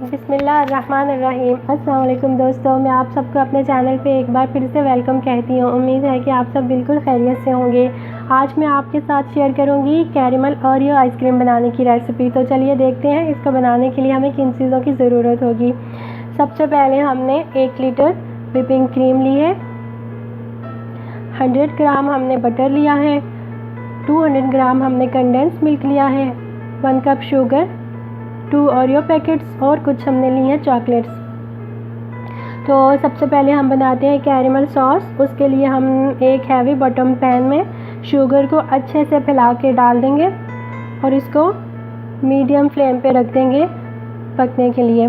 बिस्मिल्लाहिर्रहमानिर्रहीम। अस्सलाम वालेकुम दोस्तों, मैं आप सबको अपने चैनल पे एक बार फिर से वेलकम कहती हूँ। उम्मीद है कि आप सब बिल्कुल खैरियत से होंगे। आज मैं आपके साथ शेयर करूँगी कैरेमल ओरियो आइसक्रीम बनाने की रेसिपी। तो चलिए देखते हैं इसको बनाने के लिए हमें किन चीज़ों की ज़रूरत होगी। सबसे पहले हमने 1 लीटर व्हिपिंग क्रीम ली है, 100 ग्राम हमने बटर लिया है, 200 ग्राम हमने कंडेंस मिल्क लिया है, 1 कप शुगर, 2 ओरियो पैकेट्स और कुछ हमने ली हैं चॉकलेट्स। तो सबसे पहले हम बनाते हैं कैरेमल सॉस। उसके लिए हम एक हैवी बॉटम पैन में शुगर को अच्छे से फैला के डाल देंगे और इसको मीडियम फ्लेम पे रख देंगे पकने के लिए।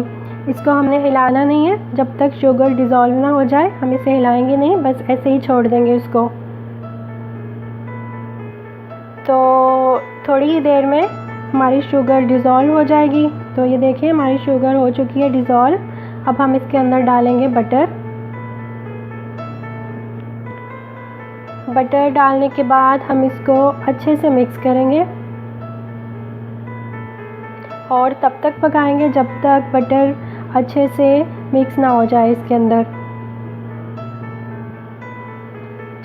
इसको हमने हिलाना नहीं है, जब तक शुगर डिज़ोल्व ना हो जाए हम इसे हिलाएंगे नहीं, बस ऐसे ही छोड़ देंगे इसको। तो थोड़ी ही देर में हमारी शुगर डिज़ोल्व हो जाएगी। तो ये देखिए हमारी शुगर हो चुकी है डिज़ोल्व। अब हम इसके अंदर डालेंगे बटर। बटर डालने के बाद हम इसको अच्छे से मिक्स करेंगे और तब तक पकाएंगे जब तक बटर अच्छे से मिक्स ना हो जाए इसके अंदर।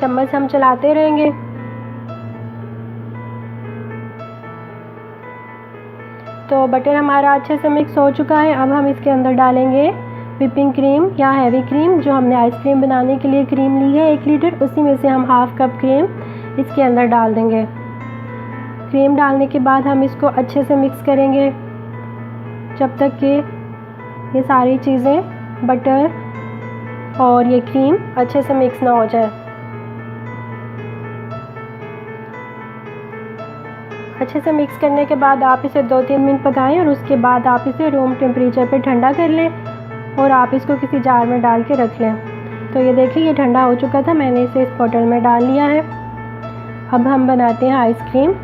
चम्मच हम चलाते रहेंगे। तो बटर हमारा अच्छे से मिक्स हो चुका है। अब हम इसके अंदर डालेंगे व्हिपिंग क्रीम या हैवी क्रीम। जो हमने आइसक्रीम बनाने के लिए क्रीम ली है 1 लीटर, उसी में से हम हाफ कप क्रीम इसके अंदर डाल देंगे। क्रीम डालने के बाद हम इसको अच्छे से मिक्स करेंगे जब तक कि ये सारी चीज़ें बटर और ये क्रीम अच्छे से मिक्स ना हो जाए। अच्छे से मिक्स करने के बाद आप इसे 2-3 मिनट पकाएं और उसके बाद आप इसे रूम टेम्परेचर पे ठंडा कर लें और आप इसको किसी जार में डाल के रख लें। तो ये देखिए ये ठंडा हो चुका था, मैंने इसे इस बोतल में डाल लिया है। अब हम बनाते हैं आइसक्रीम।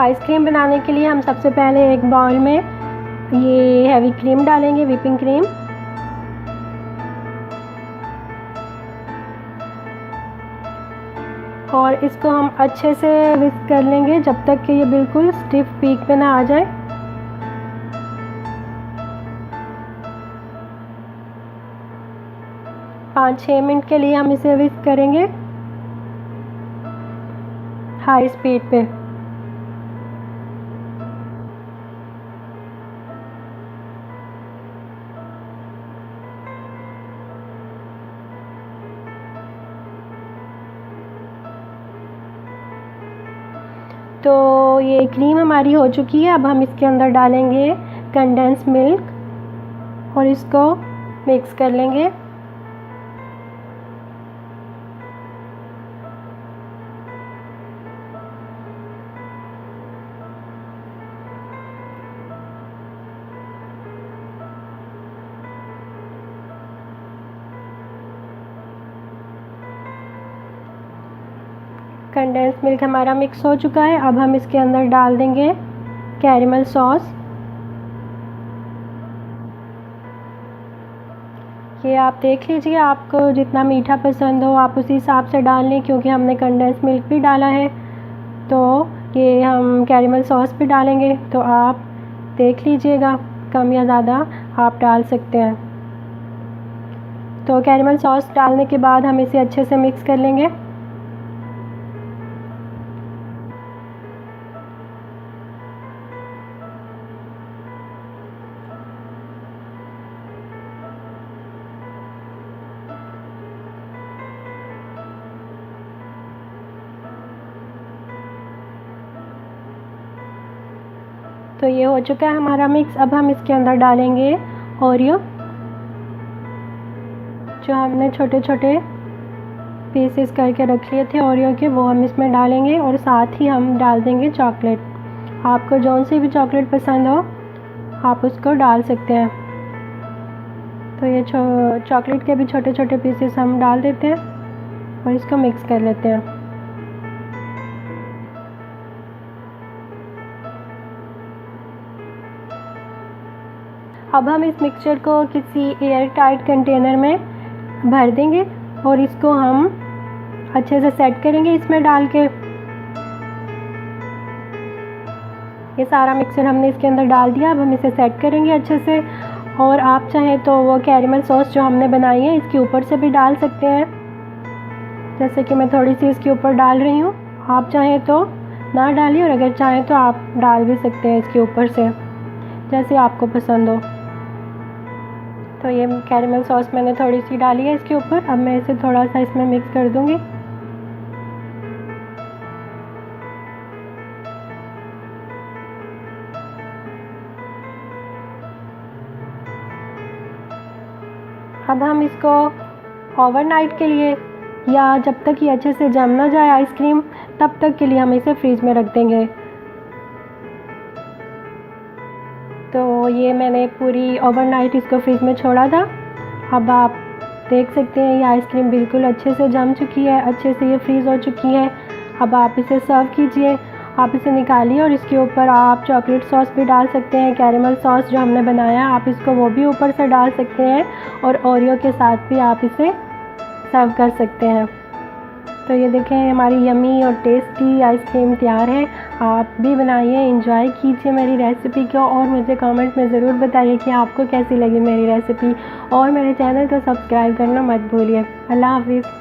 आइसक्रीम बनाने के लिए हम सबसे पहले एक बाउल में ये हैवी क्रीम डालेंगे, व्हिपिंग क्रीम। और इसको हम अच्छे से विस्क कर लेंगे जब तक कि ये बिल्कुल स्टिफ पीक पे ना आ जाए। पाँच 6 मिनट के लिए हम इसे विस्क करेंगे हाई स्पीड पे। तो ये क्रीम हमारी हो चुकी है। अब हम इसके अंदर डालेंगे कंडेंस मिल्क और इसको मिक्स कर लेंगे। कंडेंस मिल्क हमारा मिक्स हो चुका है। अब हम इसके अंदर डाल देंगे कैरेमल सॉस। ये आप देख लीजिए, आपको जितना मीठा पसंद हो आप उसी हिसाब से डाल लें, क्योंकि हमने कंडेंस मिल्क भी डाला है तो ये हम कैरेमल सॉस भी डालेंगे। तो आप देख लीजिएगा, कम या ज़्यादा आप डाल सकते हैं। तो कैरेमल सॉस डालने के बाद हम इसे अच्छे से मिक्स कर लेंगे। तो ये हो चुका है हमारा मिक्स। अब हम इसके अंदर डालेंगे ओरियो, जो हमने छोटे छोटे पीसेस करके रख लिए थे ओरियो के, वो हम इसमें डालेंगे और साथ ही हम डाल देंगे चॉकलेट। आपको जौन सी भी चॉकलेट पसंद हो आप उसको डाल सकते हैं। तो ये चॉकलेट के भी छोटे छोटे पीसेस हम डाल देते हैं और इसको मिक्स कर लेते हैं। अब हम इस मिक्सचर को किसी एयर टाइट कंटेनर में भर देंगे और इसको हम अच्छे से सेट करेंगे इसमें डाल के। ये सारा मिक्सचर हमने इसके अंदर डाल दिया। अब हम इसे सेट करेंगे अच्छे से। और आप चाहें तो वो कैरेमल सॉस जो हमने बनाई है इसके ऊपर से भी डाल सकते हैं, जैसे कि मैं थोड़ी सी इसके ऊपर डाल रही हूँ। आप चाहें तो ना डालिए, और अगर चाहें तो आप डाल भी सकते हैं इसके ऊपर से, जैसे आपको पसंद हो। तो ये कैरेमल सॉस मैंने थोड़ी सी डाली है इसके ऊपर। अब मैं इसे थोड़ा सा इसमें मिक्स कर दूँगी। अब हम इसको ओवरनाइट के लिए, या जब तक ये अच्छे से जम ना जाए आइसक्रीम, तब तक के लिए हम इसे फ्रीज में रख देंगे। तो ये मैंने पूरी ओवरनाइट इसको फ्रीज में छोड़ा था। अब आप देख सकते हैं ये आइसक्रीम बिल्कुल अच्छे से जम चुकी है, अच्छे से ये फ्रीज़ हो चुकी है। अब आप इसे सर्व कीजिए। आप इसे निकालिए और इसके ऊपर आप चॉकलेट सॉस भी डाल सकते हैं। कैरेमल सॉस जो हमने बनाया है आप इसको वो भी ऊपर से डाल सकते हैं, और ओरियो के साथ भी आप इसे सर्व कर सकते हैं। तो ये देखें हमारी यमी और टेस्टी आइसक्रीम तैयार है। आप भी बनाइए, एंजॉय कीजिए मेरी रेसिपी को, और मुझे कमेंट में ज़रूर बताइए कि आपको कैसी लगी मेरी रेसिपी, और मेरे चैनल को सब्सक्राइब करना मत भूलिए। अल्लाह हाफिज़।